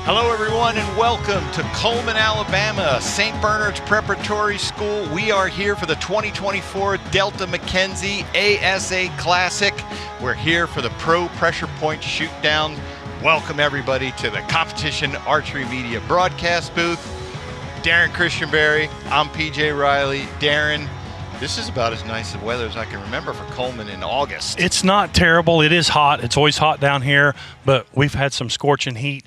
Hello, everyone, and welcome to Cullman, Alabama, St. Bernard's Preparatory School. We are here for the 2024 Delta McKenzie ASA Classic. We're here for the Pro Pressure Point Shoot-Down. Welcome, everybody, to the Competition Archery Media broadcast booth. Darren Christianberry, I'm PJ Riley. Darren, this is about as nice of weather as I can remember for Cullman in August. It's not terrible. It is hot. It's always hot down here, but we've had some scorching heat.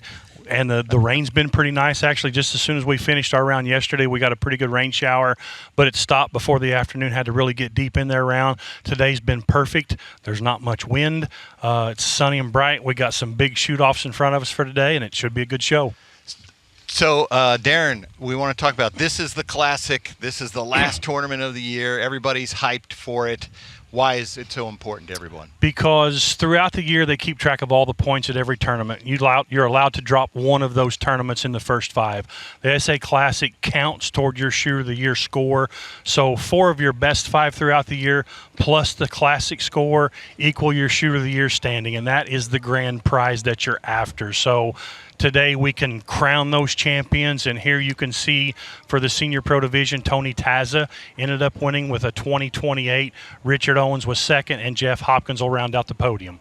And the rain's been pretty nice, actually. Just as soon as we finished our round yesterday, we got a pretty good rain shower, but it stopped before the afternoon. Had to really get deep in their round. Today's been perfect. There's not much wind. It's sunny and bright. We got some big shoot-offs in front of us for today, and it should be a good show. So, Darren, we want to talk about this is the Classic. This is the last tournament of the year. Everybody's hyped for it. Why is it so important to everyone? Because throughout the year, they keep track of all the points at every tournament. You're allowed to drop one of those tournaments in the first five. The ASA Classic counts toward your Shooter of the Year score. So 4 of your best 5 throughout the year plus the Classic score equal your Shooter of the Year standing, and that is the grand prize that you're after. So today we can crown those champions, and here you can see for the Senior Pro Division, Tony Tazza ended up winning with a 20-28. Richard Owens was second, and Jeff Hopkins will round out the podium.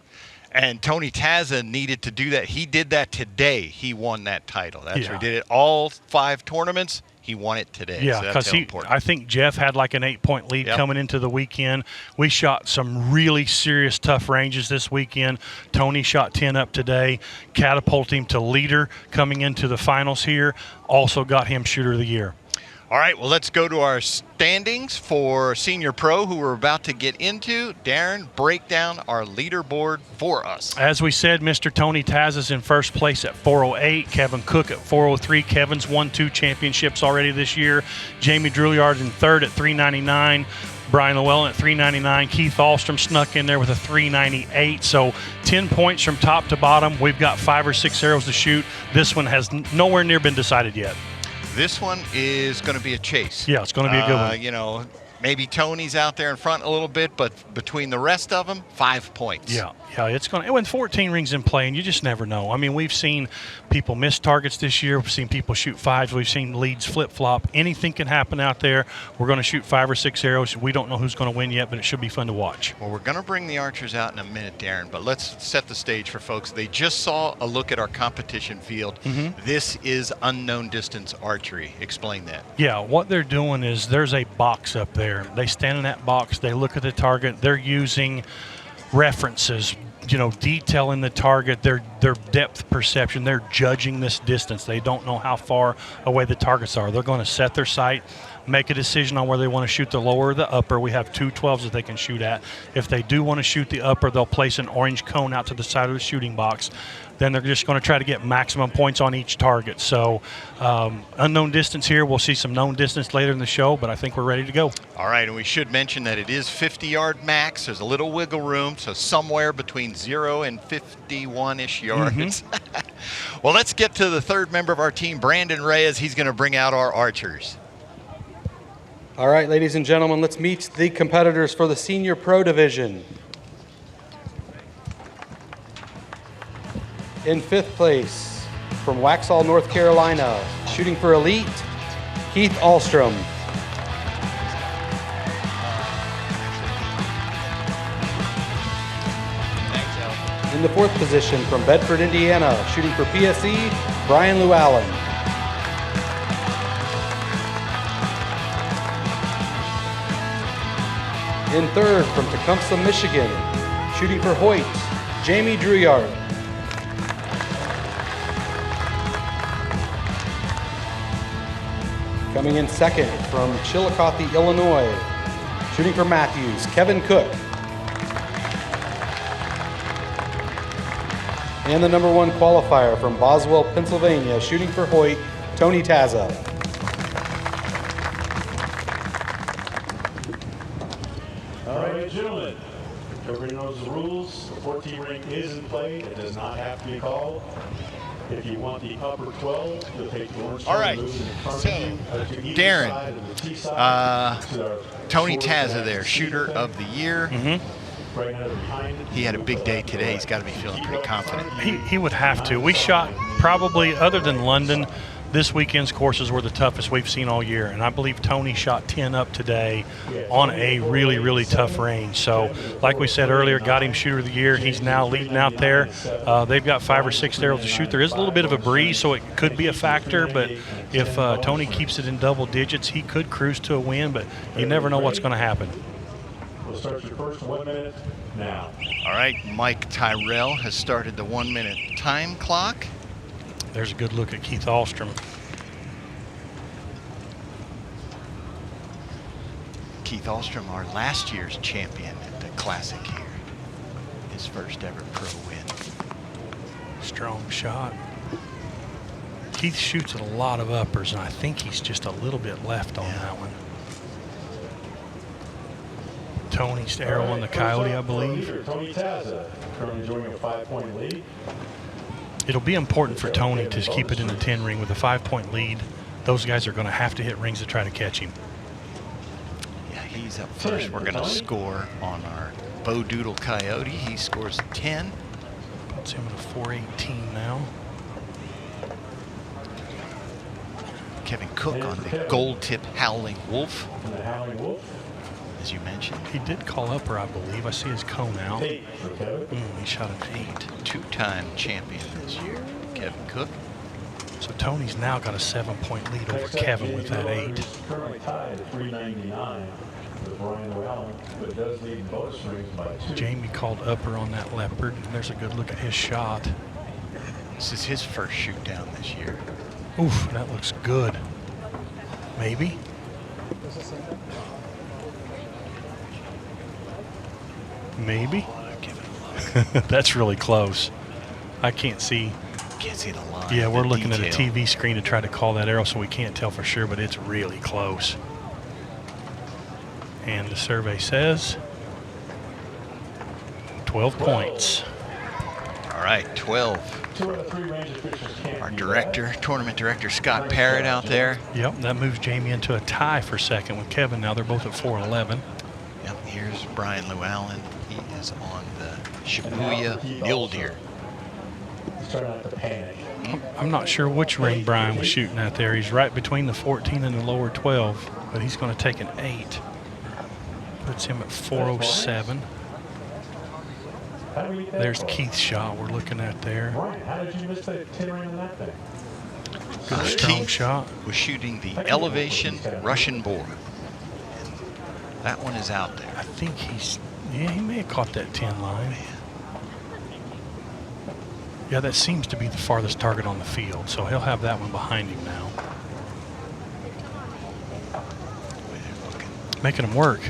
And Tony Tazza needed to do that. He did that today. He won that title. That's Yeah. right. He did it all 5 tournaments. He won it today. Yeah, because so I think Jeff had like an 8-point lead coming into the weekend. We shot some really serious, tough ranges this weekend. Tony shot 10 up today, catapulted him to leader coming into the finals here. Also got him Shooter of the Year. All right, well, let's go to our standings for Senior Pro, who we're about to get into. Darren, break down our leaderboard for us. As we said, Mr. Tony Tazza is in first place at 408. Kevin Cook at 403. Kevin's won 2 championships already this year. Jamie Drouillard in third at 399. Brian LuAllen at 399. Keith Ahlstrom snuck in there with a 398. So 10 points from top to bottom. We've got 5 or 6 arrows to shoot. This one has nowhere near been decided yet. This one is going to be a chase. Yeah, it's going to be a good one. You know, maybe Tony's out there in front a little bit, but between the rest of them, 5 points. Yeah, it's going to. When 14 rings in play, and you just never know. I mean, we've seen people miss targets this year. We've seen people shoot 5s. We've seen leads flip-flop. Anything can happen out there. We're going to shoot 5 or 6 arrows. We don't know who's going to win yet, but it should be fun to watch. Well, we're going to bring the archers out in a minute, Darren, but let's set the stage for folks. They just saw a look at our competition field. This is unknown distance archery. Explain that. Yeah, what they're doing is there's a box up there. They stand in that box. They look at the target. They're using references, detail in the target, their depth perception. They're judging this distance. They don't know how far away the targets are. They're going to set their sight, make a decision on whether they want to shoot the lower or the upper. We have 2 12s that they can shoot at. If they do want to shoot the upper, they'll place an orange cone out to the side of the shooting box. Then they're just going to try to get maximum points on each target. So unknown distance here. We'll see some known distance later in the show, but I think we're ready to go. All right, and we should mention that it is 50-yard max. There's a little wiggle room, so somewhere between 0 and 51-ish yards. Well, let's get to the third member of our team, Brandon Reyes. He's going to bring out our archers. All right, ladies and gentlemen, let's meet the competitors for the Senior Pro Division. In 5th place, from Waxhaw, North Carolina, shooting for Elite, Keith Ahlstrom. In the 4th position, from Bedford, Indiana, shooting for PSE, Brian LuAllen. In 3rd, from Tecumseh, Michigan, shooting for Hoyt, Jamie Drouillard. Coming in 2nd, from Chillicothe, Illinois, shooting for Matthews, Kevin Cook. And the number 1 qualifier from Boswell, Pennsylvania, shooting for Hoyt, Tony Tazza. All right, gentlemen, everybody knows the rules. The 14 ring is in play. It does not have to be called. If you want the upper 12, you'll take the orange. All right, so Darren, Tony Tazza there, Shooter of the Year. Mm-hmm. He had a big day today. He's got to be feeling pretty confident. He would have to. We shot probably, other than London, this weekend's courses were the toughest we've seen all year, and I believe Tony shot 10 up today on a really, really tough range. So, like we said earlier, got him shooter of the year. He's now leading out there. They've got 5 or 6 arrows to shoot. There is a little bit of a breeze, so it could be a factor, but if Tony keeps it in double digits, he could cruise to a win, but you never know what's going to happen. We'll start your first 1 minute now. All right, Mike Tyrell has started the 1 minute time clock. There's a good look at Keith Ahlstrom. Keith Ahlstrom, our last year's champion at the Classic here. His first ever pro win. Strong shot. Keith shoots at a lot of uppers, and I think he's just a little bit left on that one. Tony's arrow on the Coyote, I believe. Tony Tazza, currently enjoying a 5-point lead. It'll be important for Tony to keep it in the 10 ring with a 5-point lead. Those guys are going to have to hit rings to try to catch him. Yeah, he's up first. We're going to score on our Bo Doodle Coyote. He scores 10. Puts him at a 418 now. Kevin Cook on the gold tip Howling Wolf. And the Howling Wolf. As you mentioned. He did call upper, I believe. I see his cone out. He shot an 8. Two-time champion this year, Kevin Cook. So Tony's now got a 7-point lead over Kevin with that 8. Currently tied at 399 with LuAllen, but does lead bonus rings by 2. Jamie called upper on that leopard, and there's a good look at his shot. This is his first shoot down this year. Oof, that looks good. Maybe. Maybe. That's really close. I can't see. Can't see the line. Yeah, we're looking detail. at a TV screen to try to call that arrow, so we can't tell for sure, but it's really close. And the survey says 12 points. All right, 12. 2 out of 3 range officials can't Our be director, tournament director, Scott Parrott out there. Yep, that moves Jamie into a tie for second with Kevin. Now they're both at 411. Yep, here's Brian LuAllen. He is on the Shibuya Mule Deer. He's trying not to panic. I'm not sure which ring Brian was shooting at there. He's right between the 14 and the lower 12, but he's going to take an 8. Puts him at 407. There's Keith's shot we're looking at there. Brian, how did you miss that 10 ring on that thing? Good strong Keith shot. was shooting the elevation Russian boar. And that one is out there. I think he may have caught that 10 line. Yeah, that seems to be the farthest target on the field, so he'll have that one behind him now. Making him work.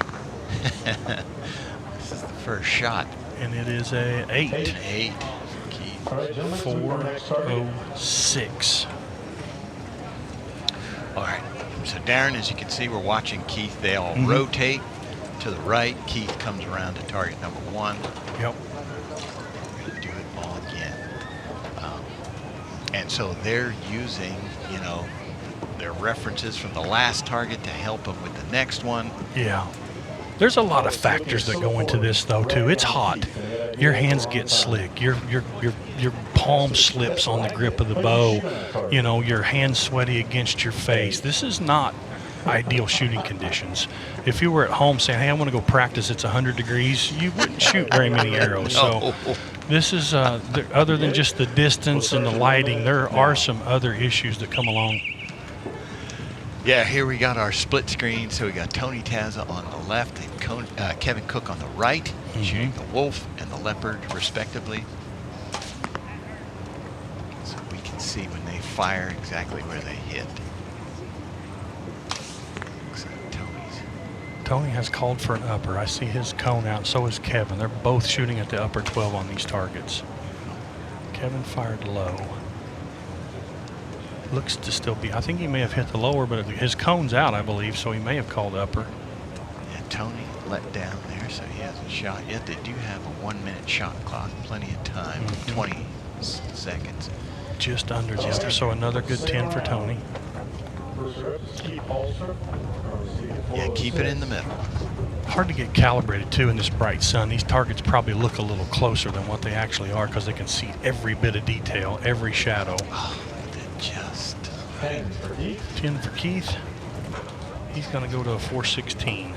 This is the first shot. And it is a 8. 8 for Keith. All right, gentlemen, so we go next target. 406. All right, so Darren, as you can see, we're watching Keith. They all rotate to the right. Keith comes around to target number 1. Yep. We're gonna do it all again. And so they're using, you know, their references from the last target to help them with the next one. Yeah. There's a lot of factors that go into this, though, too. It's hot. Your hands get slick. Your palm slips on the grip of the bow. You know, your hands sweaty against your face. This is not ideal shooting conditions. If you were at home saying, hey, I want to go practice, it's 100 degrees, you wouldn't shoot very many arrows. So this is, other than just the distance and the lighting, there are some other issues that come along. Yeah, here we got our split screen. So we got Tony Tazza on the left and Kevin Cook on the right, shooting the wolf and the leopard, respectively. So we can see when they fire exactly where they hit. Looks like Tony has called for an upper. I see his cone out, so is Kevin. They're both shooting at the upper 12 on these targets. Kevin fired low. Looks to still be, I think he may have hit the lower, but his cone's out, I believe, so he may have called upper. And Tony let down there, so he hasn't shot yet. They do have a 1-minute shot clock, plenty of time, 20 seconds. Just under the upper, so another good 10 for Tony. First rep is Ahlstrom. Yeah, keep it in the middle. Hard to get calibrated too in this bright sun. These targets probably look a little closer than what they actually are because they can see every bit of detail, every shadow. Oh, just 10 for Keith. 10 for Keith. He's going to go to a 416.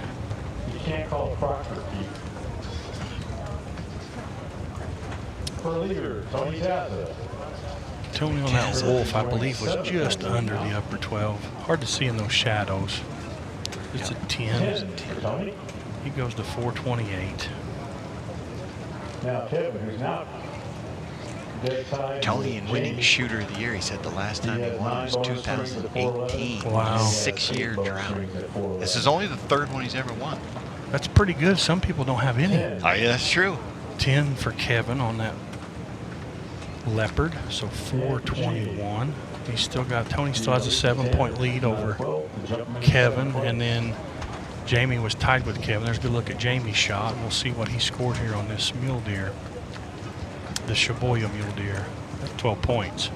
You can't call Proctor, Keith. For leader, Tony Tazza. Tony on that wolf, I believe, was just under the upper 12. Hard to see in those shadows. It's a 10. 10 for Tony. He goes to 428. Now Kevin, who's not dead tied. Tony in winning shooter of the year. He said the last time he won was 2018. Wow. 6-year drought. This is only the third one he's ever won. That's pretty good. Some people don't have any. Oh, yeah, that's true. 10 for Kevin on that leopard, so 421. He's still got, Tony still has a 7-point lead over Kevin, and then Jamie was tied with Kevin. There's a good look at Jamie's shot. We'll see what he scored here on this mule deer, the Shibuya mule deer. 12 points.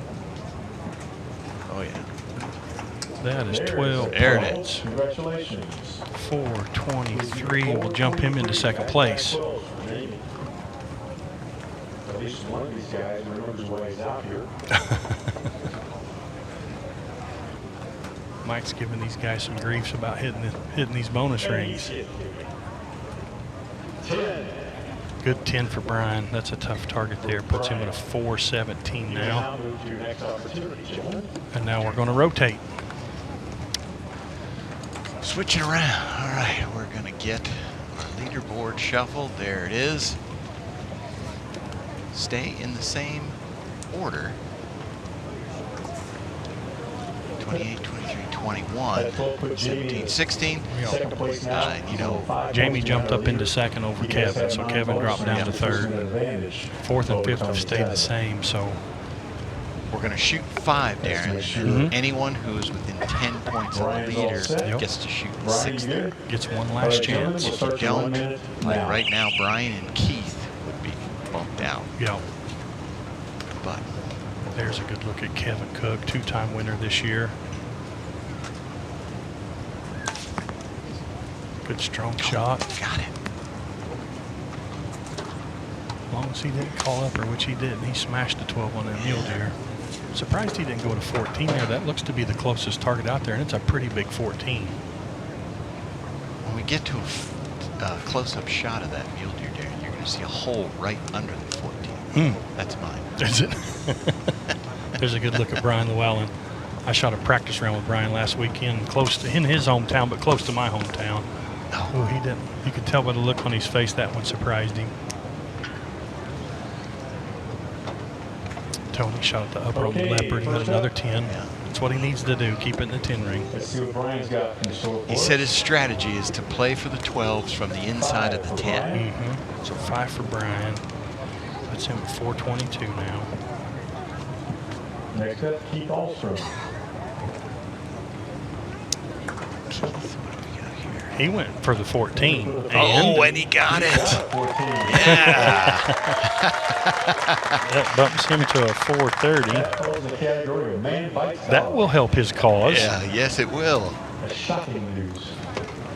Oh, yeah. That is 12 There it points. Congratulations. 423 will jump him into second place. At least one of these guys remembers why he's out here. Mike's giving these guys some griefs about hitting these bonus rings. 10. Good 10 for Brian. That's a tough target there. Puts him at a 417 now. Move to your next opportunity, gentlemen. And now we're going to rotate. Switch it around. All right, we're going to get our leaderboard shuffled. There it is. Stay in the same order. 28, 23, 21, 17, 16. Second place now. You know, Jamie jumped up into second over Kevin, so Kevin dropped down to third. Fourth and fifth have stayed the same, so we're going to shoot 5, Darren. Mhm. Anyone who is within 10 points of the leader Yep. gets to shoot the 6th there. gets one last chance. If you don't, like right now, Brian and Keith would be bumped out. Yeah, But there's a good look at Kevin Cook, 2-time winner this year. Good strong shot. got it. As long as he didn't call up, or which he didn't, he smashed the 12 on that mule deer. Surprised he didn't go to 14 there. That looks to be the closest target out there, and it's a pretty big 14. When we get to a close-up shot of that mule deer, Darren, you're going to see a hole right under the 14. That's mine. Is it? There's a good look at Brian LuAllen. I shot a practice round with Brian last weekend, close to in his hometown, but close to my hometown. Oh, he didn't. You could tell by the look on his face that one surprised him. Tony shot at the upper on the leopard. He got another 10. Yeah. That's what he needs to do. Keep it in the 10 ring. Let's see what Brian's got in store for He us. said his strategy is to play for the 12s from the inside of the 10. So 5 for Brian. Puts him at 422 now. Next up, Keith Ahlstrom. Keith, what do we got here? He went for the 14. And he got it. 14. Yeah. That bumps him to a 430. That falls in the category of man bites That dog. will help his cause. Yeah, yes, it will. That's shocking news.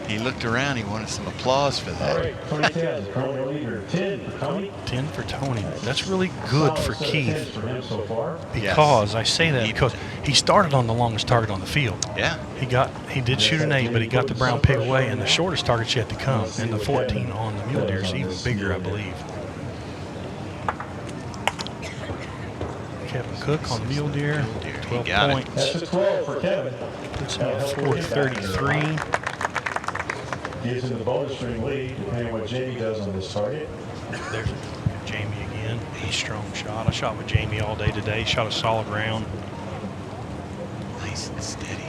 He looked around. He wanted some applause for All that. right, Tony Tazza, currently leader. 10 for Tony. 10 for Tony. That's really good for Solid set of Keith. 10s for him so far. Because I say that He- because he started on the longest target on the field. Yeah. He did shoot an 8, but he got the brown pig away, and the shortest target's yet to come. And the 14 on the mule deer is even bigger, I believe. Kevin Cook on the mule deer, He 12 got it. That's points. a 12 for Kevin. Puts him at 433. Gives him the bonus ring lead, depending on what Jamie does on this target. There's Jamie again. He's strong shot. I shot with Jamie all day today. Shot a solid round. Nice and steady.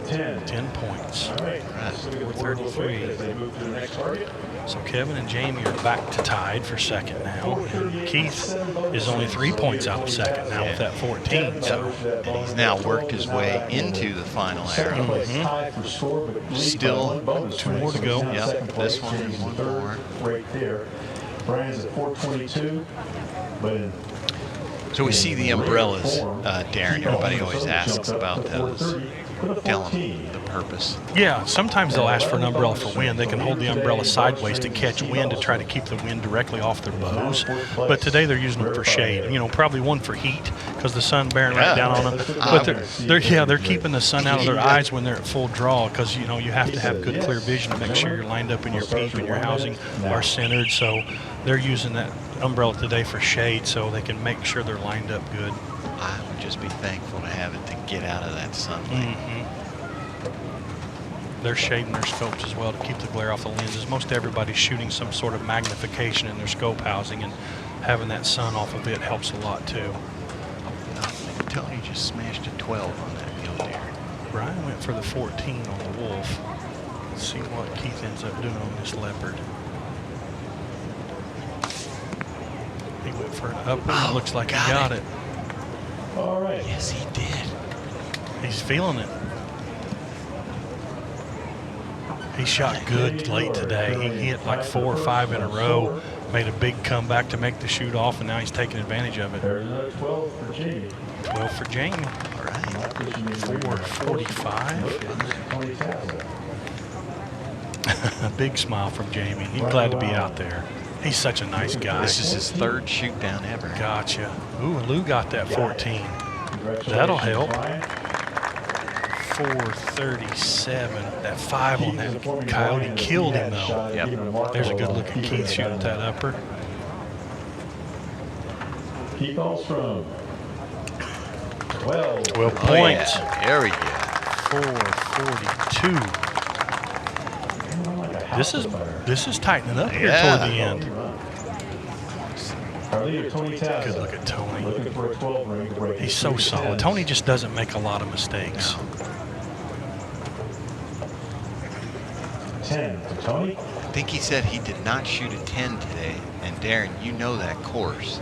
10 points. All right. So we get the board real quick as they move to the next target. So Kevin and Jamie are back to tied for second now. And Keith is only 3 points out of second now with that 14. So And he's now worked his way into the final Second arrow. place tied for score, but lead by Still one bonus 2 ring. more to So go. he's now Yep, second place. this one and Jamie's in one third, more. right there. Brian's at 422, but in So we see the umbrellas, Darren. Everybody always asks about those. Tell them the purpose. Yeah, sometimes they'll ask for an umbrella for wind. They can hold the umbrella sideways to catch wind to try to keep the wind directly off their bows. But today they're using them for shade. You know, probably one for heat because the sun bearing right down on them. But they're keeping the sun out of their eyes when they're at full draw because, you know, you have to have good clear vision to make sure you're lined up in your peep and your housing are centered. So they're using that umbrella today for shade so they can make sure they're lined up good. I would just be thankful to have it to get out of that sunlight. They're shading their scopes as well to keep the glare off the lenses. Most everybody's shooting some sort of magnification in their scope housing, and having that sun off of it helps a lot too. Tony just smashed a 12 on that mule deer. Brian went for the 14 on the wolf. Let's see what Keith ends up doing on this leopard. He went for an upper. Oh, Looks like he got it. All right. Yes, he did. He's feeling it. He shot good late today. He hit like 4 or 5 in a row, made a big comeback to make the shoot off, and now he's taking advantage of it. There's another 12 for Jamie. 12 for Jamie. All right. 4:45. Tony Tazza. A big smile from Jamie. He's glad to be out there. He's such a nice guy. This is his 3rd shoot down ever. Gotcha. Ooh, Lou got that 14. That'll help. 437. That 5 on that coyote killed him though. Yep. There's a good look at Keith shooting at that upper. Keith Ahlstrom. 12. 12 Oh, points. yeah. There we go. 442. This is tightening up here toward the end. Our leader, Tony Tazza. Good look at Tony. Looking for a 12 ring to break. He's so solid. Tony just doesn't make a lot of mistakes. 10 to Tony. I think he said he did not shoot a 10 today. And Darren, you know that course.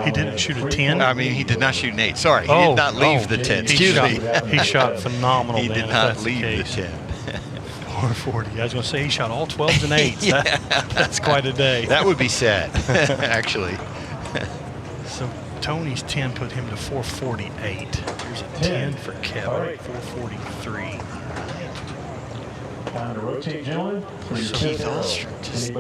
He didn't shoot a 10? I mean, he did not shoot an 8. Sorry, he did not leave the 10. Excuse me. He shot phenomenal. He Dan, did if not that's leave the case. 10. 440. I was going to say he shot all 12s and 8s. Yeah. That's quite a day. That would be sad, actually. So Tony's 10 put him to 448. Here's a 10 for Kevin, 443. Time to rotate, gentlemen. Keith Ahlstrom just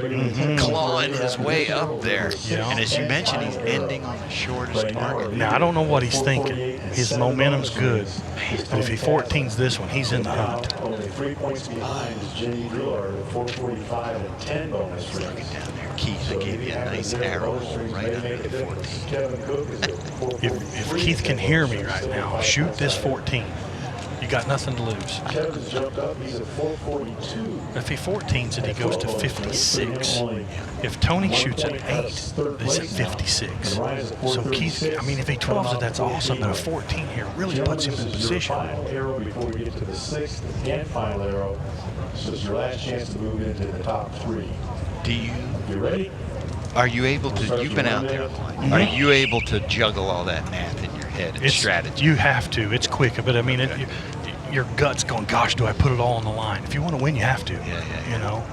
clawing his way up there. Yeah. And as you mentioned, he's ending on the shortest target. Now, I don't know what he's thinking. His momentum's good. But if he 14s this one, he's in the hunt. Only 3 points behind is Jenny Drouillard at 445 and 10 bonus Look rings. it down there. Keith, I gave you a nice arrow hole right under the 14. Kevin Koch is at If Keith can hear me right now, shoot this 14. You got nothing to lose. Kevin's jumped up. He's at 442. If he 14s it, he goes to 56. If Tony shoots at 8, it's at 56. So Keith, I mean, if he 12s it, that's awesome. But a 14 here really puts him in position. Final arrow before we get to the 6th and final arrow. So it's your last chance to move into the top 3. Do you, You ready? are you able to, you've been out there, are you able to juggle all that math in your head and strategy? You have to. It's quick, but I mean, your gut's going, gosh, do I put it all on the line? If you want to win, you have to. Yeah. You know,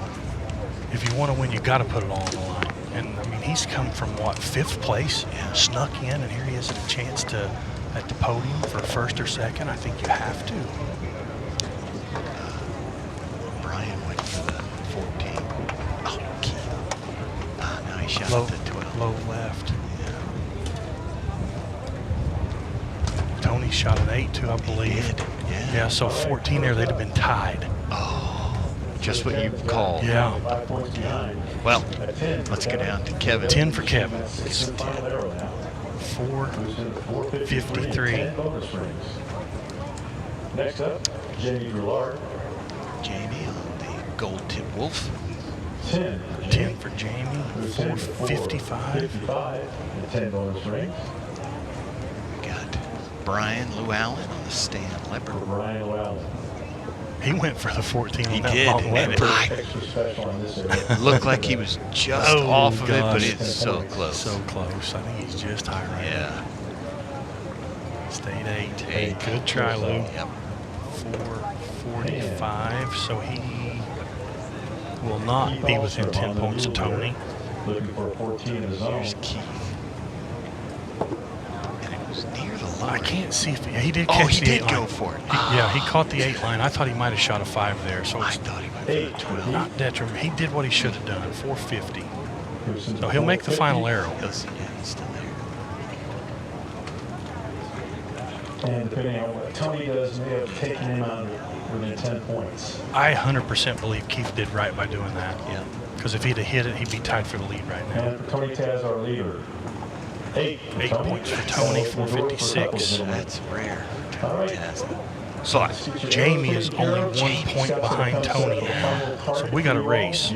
if you want to win, you got to put it all on the line. And I mean, he's come from what, 5th place, snuck in, and here he is at a chance to at the podium for 1st or 2nd. I think you have to. Brian went for the 14. Oh, Keith. Now he shot Low, at the 12. low left. Tony shot an 8 too, I believe. He did, Yeah, so 14 there, they'd have been tied. Oh, just what you called. Yeah. 5 points behind. Well, let's go down to Kevin. 10 for Kevin. It's the final arrow now. 453. 10 bonus rings. Next up, Jenny Drouillard. Jamie on the gold tip wolf. 10. 10 for Jamie. 455. 55 and 10 bonus rings. Got Brian LuAllen on the stand leopard. For Brian LuAllen. He went for the 14 He on that did, long and leopard. Extra special on this area. It looked like he was just Oh, off of it, but gosh. it's so close. So close. I think he's just high right now. Yeah. Stayed 8. Eight. Good try, Lou. Yep. 445. So he will not be within 10 points of Tony. Looking for a 14 in his own. Here's Keith. I can't see if he did Oh, catch he the 8 did line. go for it. Yeah, he caught the 8 line. I thought he might have shot a 5 there. So I it's thought he went for the 12. not detrimental. He did what he should have done, 450. So he'll make the final arrow. Yeah, he's still there. And depending on what Tony does, may have taken him out within 10 points. I 100% believe Keith did right by doing that. Yeah. Because if he'd have hit it, he'd be tied for the lead right now. And for Tony Tazza, our leader. 8 points for Tony, 456. That's rare. All right. So Jamie is only 1 point behind Tony now. So we got a race.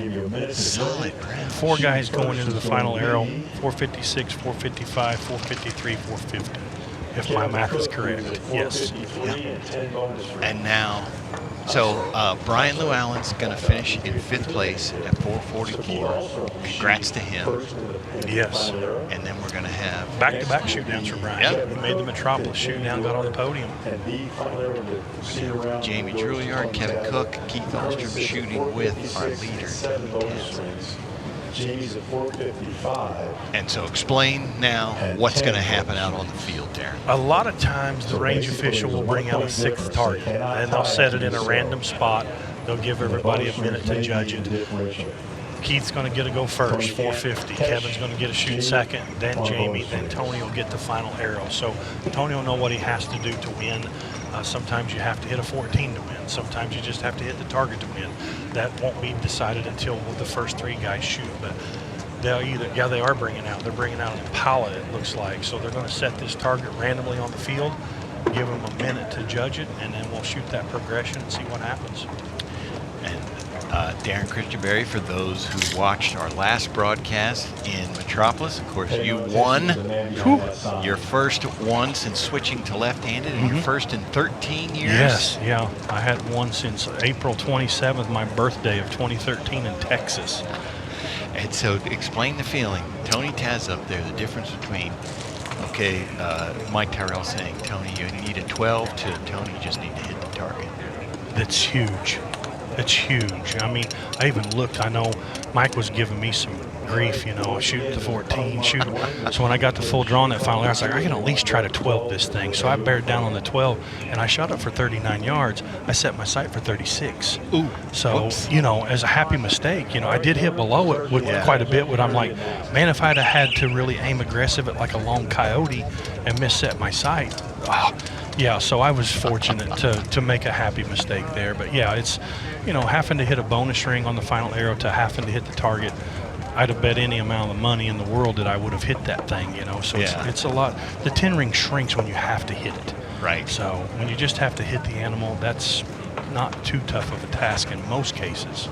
Solid, Brad. 4 guys going into the final arrow, 456, 455, 453, 450. If my math is correct. Yes. And now, so Brian LuAllen's going to finish in 5th place at 444. Congrats to him. Yes. And then we're going to have Back-to-back shootdowns for Brian. Yep. He made the Metropolis shootdown, got on the podium. Jamie Drouillard, Kevin Koch, Keith Ahlstrom shooting with our leader, Tony Tazza. Jamie's at 455. And so explain now what's going to happen out on the field, Darren. A lot of times the range official will bring out a 6th target, and they'll set it in a random spot. They'll give everybody a minute to judge it. Keith's going to get a go first, 450. Kevin's going to get a shoot second, then Jamie, then Tony will get the final arrow. So Tony will know what he has to do to win. Sometimes you have to hit a 14 to win. Sometimes you just have to hit the target to win. That won't be decided until the first 3 guys shoot. But they'll either, they are bringing out. They're bringing out an Impala, it looks like. So they're going to set this target randomly on the field, give them a minute to judge it, and then we'll shoot that progression and see what happens. And Darren Christianberry, for those who watched our last broadcast in Metropolis, of course, you won your first one since switching to left-handed, and your first in 13 years. Yes, yeah. I had one since April 27th, my birthday of 2013 in Texas. And so explain the feeling. Tony Tazza up there, the difference between, okay, Mike Tyrrell saying, Tony, you need a 12, to Tony, you just need to hit the target. That's huge. It's huge. I mean, I even looked. I know Mike was giving me some grief, shoot the 14, shoot. So when I got the full draw on that final, I was like, I can at least try to 12 this thing. So I bared down on the 12, and I shot it for 39 yards. I set my sight for 36. Ooh. So, Whoops. As a happy mistake, I did hit below it with quite a bit, but I'm like, man, if I'd have had to really aim aggressive at like a long coyote and misset my sight, yeah, so I was fortunate to make a happy mistake there. But yeah, it's, having to hit a bonus ring on the final arrow to having to hit the target. I'd have bet any amount of money in the world that I would have hit that thing, So it's a lot. The 10 ring shrinks when you have to hit it. Right. So when you just have to hit the animal, that's not too tough of a task in most cases.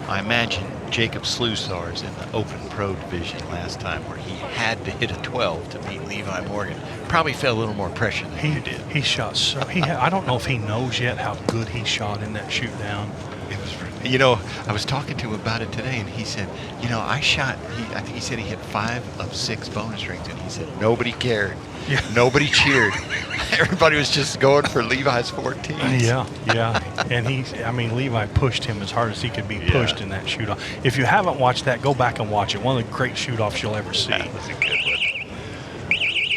I imagine Jacob Slusar's in the Open Pro division last time, where he had to hit a 12 to beat Levi Morgan. Probably felt a little more pressure than you did. He shot so. I don't know if he knows yet how good he shot in that shoot down. It was, I was talking to him about it today, and he said, I shot. I think he said he hit 5 of 6 bonus rings, and he said nobody cared. Yeah. Nobody cheered. Everybody was just going for Levi's 14. Yeah. And Levi pushed him as hard as he could be pushed in that shoot-off. If you haven't watched that, go back and watch it. One of the great shoot-offs you'll ever see. That was a good one.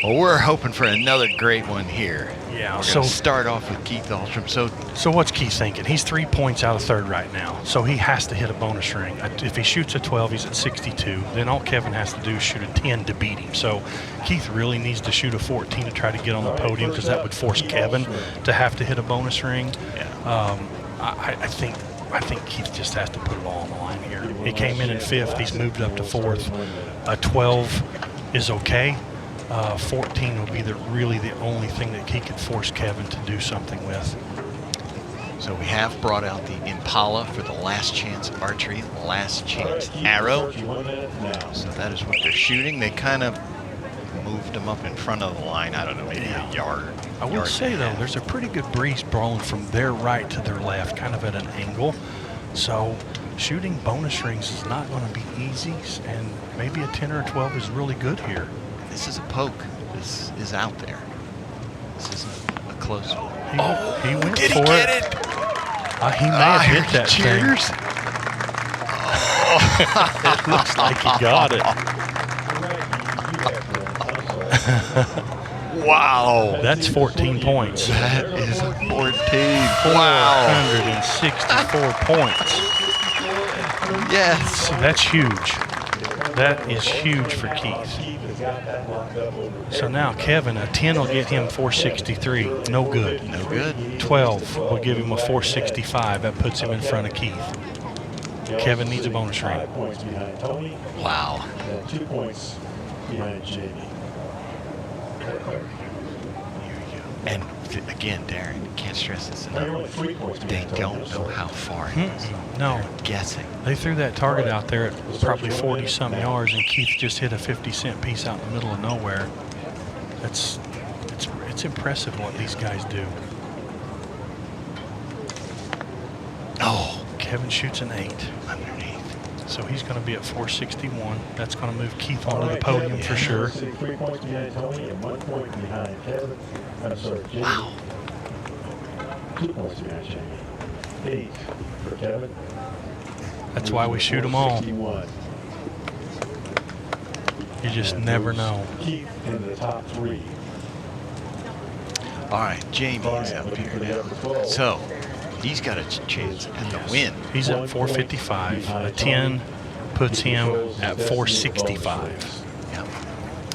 Well, we're hoping for another great one here. Yeah. We're going to start off with Keith Ahlstrom. So what's Keith thinking? He's 3 points out of third right now. So he has to hit a bonus ring. If he shoots a 12, he's at 62. Then all Kevin has to do is shoot a 10 to beat him. So Keith really needs to shoot a 14 to try to get on the podium, because that would force Kevin to have to hit a bonus ring. Yeah. I think Keith just has to put it all on the line here. He came in 5th. He's moved up to 4th. A 12 is okay. 14 will be really the only thing that he could force Kevin to do something with. So we have brought out the Impala for the last chance archery, last chance arrow. So that is what they're shooting. They kind of moved them up in front of the line. I don't know, maybe a yard. I will say, though, there's a pretty good breeze blowing from their right to their left, kind of at an angle. So shooting bonus rings is not going to be easy, and maybe a 10 or a 12 is really good here. This is a poke. This is out there. This isn't a close one. He went did for he get it. it? He may have hit that cheers. thing. It looks like he got it. Wow. That's 14 points. That is 14. Wow. 464 points. Yes. So that's huge. That is huge for Keith. So now Kevin, a 10 will get him 463. No good. No good. 12 will give him a 465. That puts him in front of Keith. Kevin needs a bonus ring. 5 points behind Tony. Wow. And 2 points behind Jamie. And again, Darren, can't stress this Now you're only enough. 3 points They behind Tony. don't know how far he is. No. They're guessing. They threw that target out there at probably 40-some yards, and Keith just hit a 50-cent piece out in the middle of nowhere. It's impressive what these guys do. Oh, Kevin shoots an 8 underneath. so he's going to be at 461. That's going to move Keith All onto the right, podium Kevin, for sure. 3 points behind Tony and 1 point behind Kevin. I'm sorry, Jamie. Wow. 2 points behind Jamie. 8 for Kevin. That's why we shoot them all. 461. You just And never moves know. Keith in the top 3. All right, Jamie is up Looking for the here upper now. 12. So he's got a chance at the win. He's at 455. A 10 puts him at 465. Yep.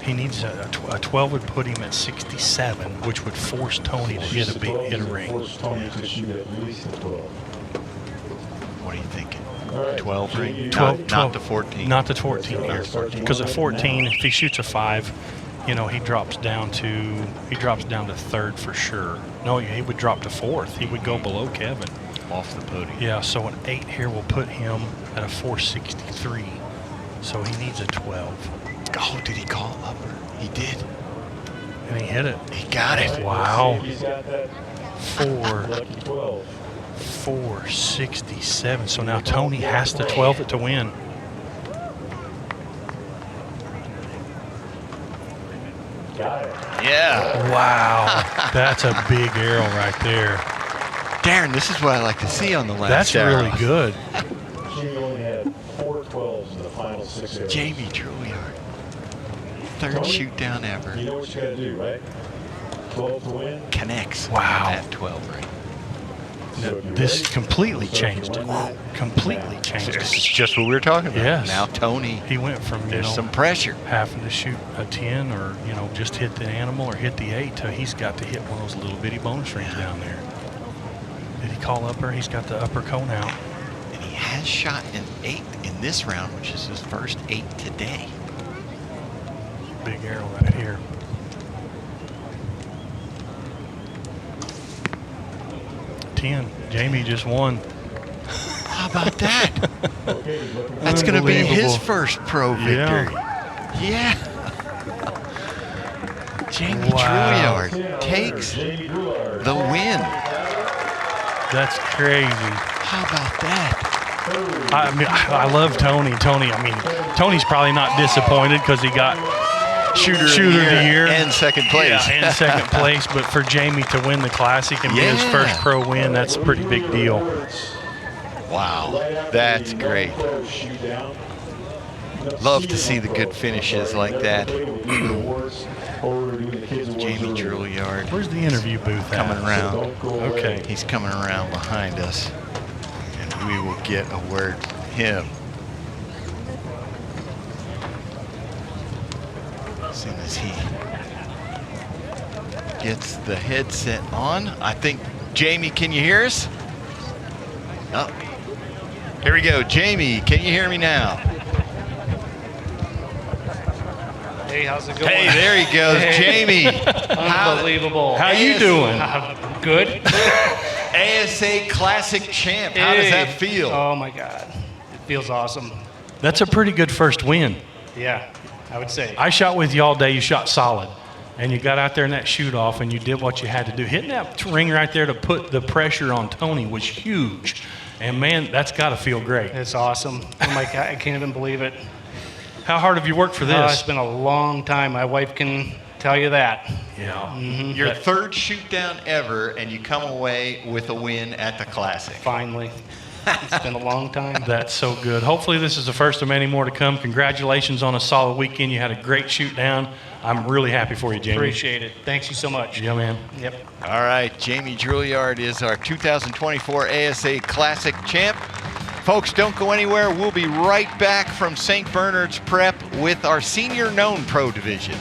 He needs a 12 would put him at 67, which would force Tony to hit a ring. Force Tony to shoot at least a 12. What are you thinking? All right. 12 ring? 12, Not the 14. Not the 14 here. Because at 14, if he shoots a 5, you know, he drops down to third for sure. No, he would drop to 4th. He would go below Kevin. Off the podium. Yeah, so an 8 here will put him at a 463. So he needs a 12. Oh, did he call upper? He did. And he hit it. He got it. Wow. He's got that 467. So now Tony has to 12 it to win. Got it. Yeah. Wow. That's a big arrow right there. Darren, this is what I like to see on the last That's arrow. really good. Jamie only had 4 12s in the final 6 arrows. Jamie Drouillard. Third Tony, shoot down ever. You know what you got to do, right? 12 to win. Connects. Wow. That 12 ring. So if you're This ready, completely start your changed it. 1 minute. Completely changed This is it. just what we were talking about. Yes. Now Tony, He went from, you there's know, some pressure. having to shoot a 10 or, you know, just hit the animal or hit the 8 to he's got to hit one of those little bitty bonus rings down there. Did he call upper? He's got the upper cone out. And he has shot an 8 in this round, which is his first 8 today. Big arrow right here. Jamie just won. How about that? Okay, he's looking That's going to be his Unbelievable. first pro victory. Yeah. Jamie Wow. Drouillard takes Jamie Drouillard. the win. That's crazy. How about that? I mean, I love Tony. Tony's probably not disappointed because he got Shooter of the year and second place. Yeah, and second place. But for Jamie to win the Classic and be his Yeah. first pro win, that's a pretty big deal. Wow, that's great. Love to see the good finishes like that. Jamie Drouillard Where's the interview booth at? coming around. Okay. He's coming around behind us, and we will get a word from him. As soon as he gets the headset on, I think, Jamie, can you hear us? Oh, here we go. Jamie, can you hear me now? Hey, how's it going? Hey, there he goes, Jamie. Unbelievable. How you doing? Good. ASA Classic champ. How does that feel? Oh my God, it feels awesome. That's a pretty good first win. Yeah, I would say. I shot with you all day. You shot solid. And you got out there in that shoot off and you did what you had to do. Hitting that ring right there to put the pressure on Tony was huge. And man, that's got to feel great. It's awesome. Oh my God, I can't even believe it. How hard have you worked for this? It's been a long time. My wife can tell you that. Yeah. Your third shoot down ever, and you come away with a win at the Classic. Finally. It's been a long time. That's so good. Hopefully this is the first of many more to come. Congratulations on a solid weekend. You had a great shoot down. I'm really happy for you, Jamie. Appreciate it. Thanks you so much. Yeah, man. Yep. All right, Jamie Drouillard is our 2024 ASA Classic champ. Folks, don't go anywhere. We'll be right back from St. Bernard's Prep with our Senior Known Pro Division.